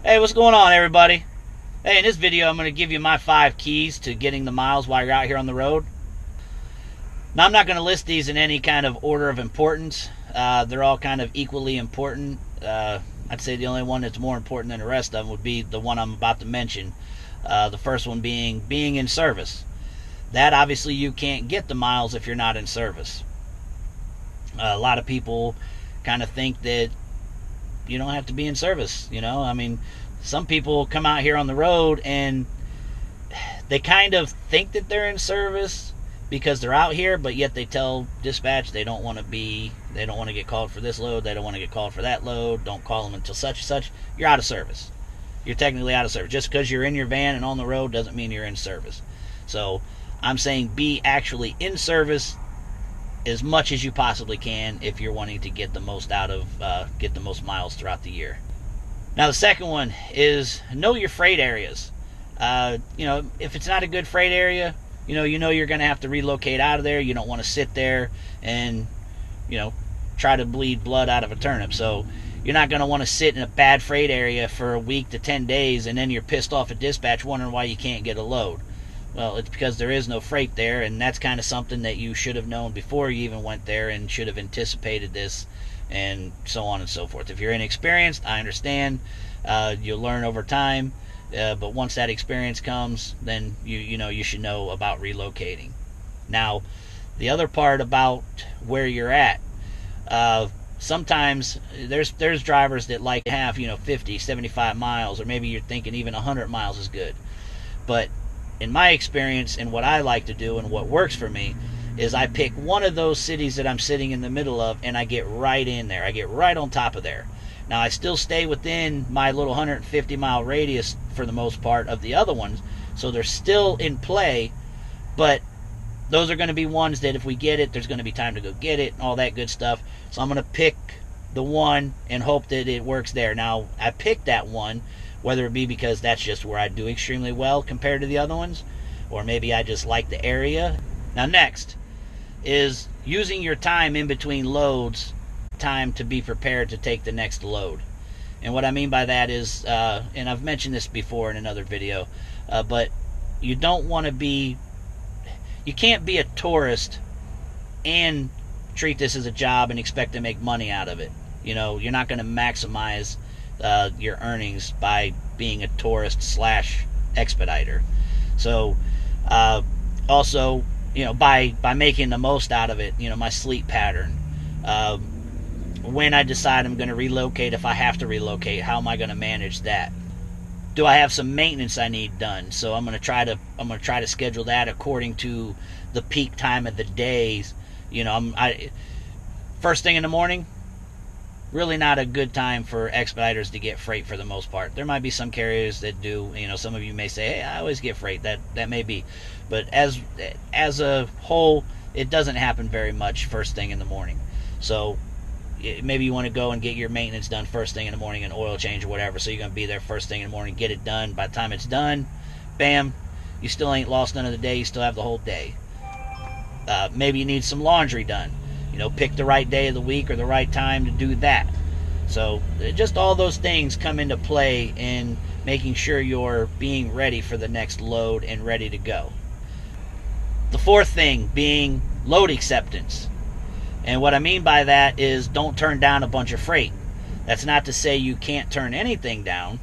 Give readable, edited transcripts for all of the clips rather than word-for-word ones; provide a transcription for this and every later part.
Hey, what's going on, everybody? Hey, in this video, I'm going to give you my 5 keys to getting the miles while you're out here on the road. Now, I'm not going to list these in any kind of order of importance. They're all kind of equally important. I'd say the only one that's more important than the rest of them would be the one I'm about to mention. The first one being in service. That, obviously, you can't get the miles if you're not in service. A lot of people kind of think that you don't have to be in service, you know. I mean, some people come out here on the road and they kind of think that they're in service because they're out here, but yet they tell dispatch they don't want to get called for this load, they don't want to get called for that load, don't call them until such and such. You're out of service. You're technically out of service. Just because you're in your van and on the road doesn't mean you're in service. So I'm saying be actually in service as much as you possibly can if you're wanting to get the most out of get the most miles throughout the year. Now, the second one is know your freight areas. If it's not a good freight area, you know you're going to have to relocate out of there. You don't want to sit there and try to bleed blood out of a turnip. So you're not going to want to sit in a bad freight area for a week to 10 days and then you're pissed off at dispatch wondering why you can't get a load. Well, it's because there is no freight there, and that's kind of something that you should have known before you even went there and should have anticipated this, and so on and so forth. If you're inexperienced, I understand. You'll learn over time, but once that experience comes, then you should know about relocating. Now, the other part about where you're at, sometimes there's drivers that like to have 50, 75 miles, or maybe you're thinking even 100 miles is good, but in my experience and what I like to do and what works for me is I pick one of those cities that I'm sitting in the middle of and I get right in there. I get right on top of there. Now, I still stay within my little 150 mile radius for the most part of the other ones, so they're still in play, but those are going to be ones that if we get it, there's going to be time to go get it and all that good stuff. So I'm going to pick the one and hope that it works there. Now, I picked that one, whether it be because that's just where I do extremely well compared to the other ones, or maybe I just like the area. Now, next is using your time in between loads, time to be prepared to take the next load. And what I mean by that is, and I've mentioned this before in another video, but you can't be a tourist and treat this as a job and expect to make money out of it. You're not going to maximize your earnings by being a tourist / expediter. So also by making the most out of it, my sleep pattern, when I decide I'm going to relocate, if I have to relocate, how am I going to manage that? Do I have some maintenance I need done? So I'm going to try to schedule that according to the peak time of the days. First thing in the morning, really not a good time for expediters to get freight for the most part. There might be some carriers that do. Some of you may say, hey, I always get freight. That may be. But as a whole, it doesn't happen very much first thing in the morning. So maybe you want to go and get your maintenance done first thing in the morning, an oil change or whatever. So you're going to be there first thing in the morning, get it done. By the time it's done, bam, you still ain't lost none of the day. You still have the whole day. Maybe you need some laundry done. Pick the right day of the week or the right time to do that. So just all those things come into play in making sure you're being ready for the next load and ready to go. The fourth thing being load acceptance. And what I mean by that is don't turn down a bunch of freight. That's not to say you can't turn anything down.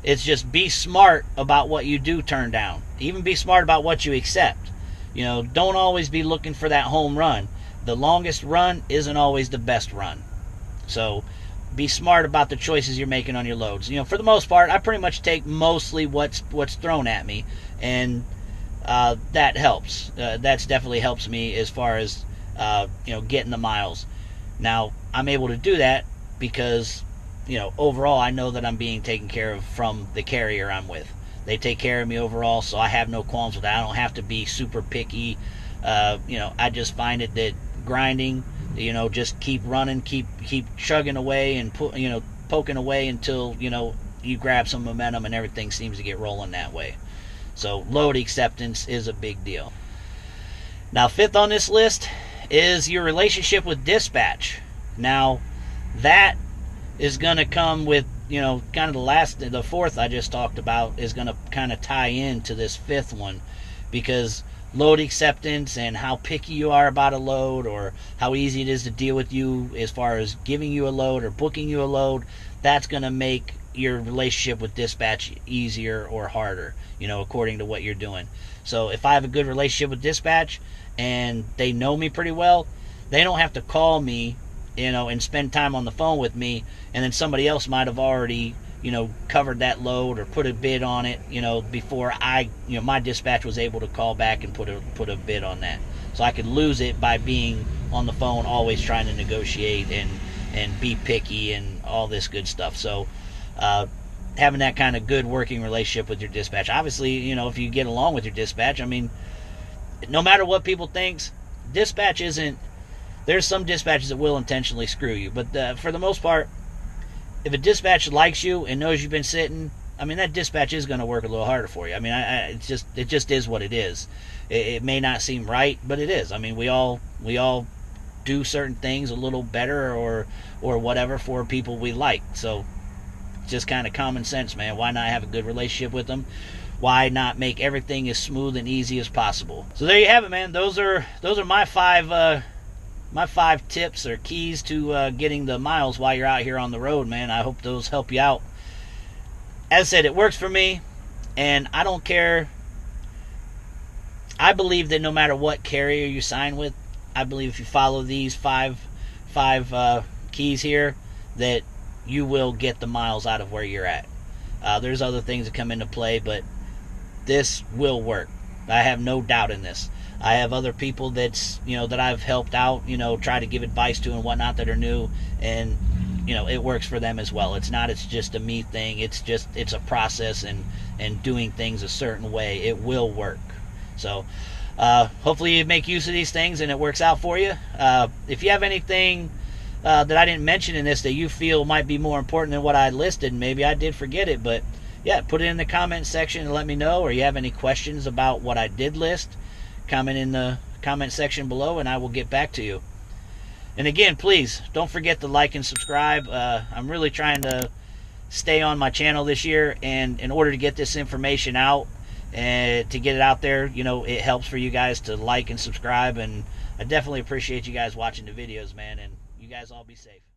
It's just be smart about what you do turn down. Even be smart about what you accept. Don't always be looking for that home run. The longest run isn't always the best run. So be smart about the choices you're making on your loads. For the most part, I pretty much take mostly what's thrown at me, and that helps. That's definitely helps me as far as getting the miles. Now, I'm able to do that because overall I know that I'm being taken care of from the carrier I'm with. They take care of me overall, so I have no qualms with that. I don't have to be super picky. I just find it that grinding, just keep running, keep chugging away and poking away until you grab some momentum and everything seems to get rolling that way. So load acceptance is a big deal. Now, fifth on this list is your relationship with dispatch. Now, that is going to come with you know, kind of the fourth I just talked about is going to kind of tie into this fifth one, because load acceptance and how picky you are about a load, or how easy it is to deal with you as far as giving you a load or booking you a load, that's going to make your relationship with dispatch easier or harder, you know, according to what you're doing. So if I have a good relationship with dispatch and they know me pretty well, they don't have to call me, you know, and spend time on the phone with me, and then somebody else might have already, you know, covered that load or put a bid on it, you know, before my dispatch was able to call back and put a bid on that. So I could lose it by being on the phone, always trying to negotiate and be picky and all this good stuff. So having that kind of good working relationship with your dispatch, obviously, you know, if you get along with your dispatch, I mean, no matter what people thinks, dispatch isn't. There's some dispatches that will intentionally screw you, but for the most part, if a dispatch likes you and knows you've been sitting, I mean, that dispatch is going to work a little harder for you. I mean, it just is what it is. It may not seem right, but it is. I mean, we all do certain things a little better or whatever for people we like. So just kind of common sense, man. Why not have a good relationship with them? Why not make everything as smooth and easy as possible? So there you have it, man. Those are my five tips or keys to getting the miles while you're out here on the road, man. I hope those help you out. As I said, it works for me, and I don't care. I believe that no matter what carrier you sign with, I believe if you follow these five keys here, that you will get the miles out of where you're at. There's other things that come into play, but this will work. I have no doubt in this. I have other people that I've helped out, you know, try to give advice to and whatnot that are new, and you know, it works for them as well. It's just a me thing. It's a process and doing things a certain way. It will work. So hopefully you make use of these things and it works out for you. If you have anything that I didn't mention in this that you feel might be more important than what I listed, maybe I did forget it, but yeah, put it in the comment section and let me know. Or you have any questions about what I did list, comment in the comment section below and I will get back to you. And again, please don't forget to like and subscribe. I'm really trying to stay on my channel this year, and in order to get this information out and to get it out there, you know, it helps for you guys to like and subscribe, and I definitely appreciate you guys watching the videos, man, and you guys all be safe.